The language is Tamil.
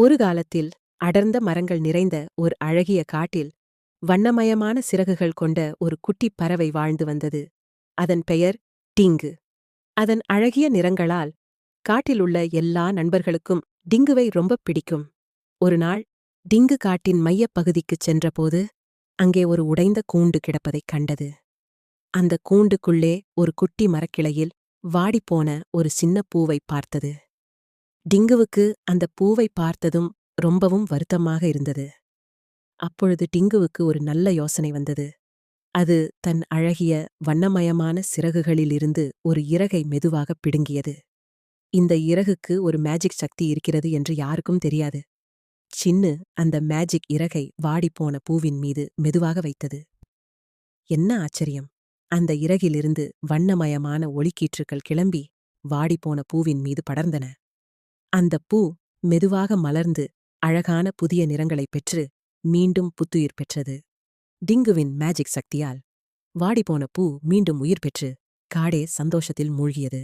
ஒரு காலத்தில் அடர்ந்த மரங்கள் நிறைந்த ஒரு அழகிய காட்டில் வண்ணமயமான சிறகுகள் கொண்ட ஒரு குட்டிப் பறவை வாழ்ந்து வந்தது. அதன் பெயர் டிங்கு. அதன் அழகிய நிறங்களால் காட்டிலுள்ள எல்லா நண்பர்களுக்கும் டிங்குவை ரொம்பப் பிடிக்கும். ஒருநாள் டிங்கு காட்டின் மையப் பகுதிக்குச் சென்றபோது அங்கே ஒரு உடைந்த கூண்டு கிடப்பதைக் கண்டது. அந்த கூண்டுக்குள்ளே ஒரு குட்டி மரக்கிளையில் வாடிப்போன ஒரு சின்ன பூவைப் பார்த்தது. டிங்குவுக்கு அந்த பூவை பார்த்ததும் ரொம்பவும் வருத்தமாக இருந்தது. அப்பொழுது டிங்குவுக்கு ஒரு நல்ல யோசனை வந்தது. அது தன் அழகிய வண்ணமயமான சிறகுகளிலிருந்து ஒரு இறகை மெதுவாகப் பிடுங்கியது. இந்த இறகுக்கு ஒரு மேஜிக் சக்தி இருக்கிறது என்று யாருக்கும் தெரியாது. சின்னு அந்த மேஜிக் இறகை வாடிப்போன பூவின் மீது மெதுவாக வைத்தது. என்ன ஆச்சரியம்! அந்த இறகிலிருந்து வண்ணமயமான ஒளிக்கீற்றுக்கள் கிளம்பி வாடிப்போன பூவின் மீது படர்ந்தன. அந்தப் பூ மெதுவாக மலர்ந்து அழகான புதிய நிறங்களைப் பெற்று மீண்டும் புத்துயிர் பெற்றது. டிங்குவின் மேஜிக் சக்தியால் வாடிப்போன பூ மீண்டும் உயிர் பெற்று காடே சந்தோஷத்தில் மூழ்கியது.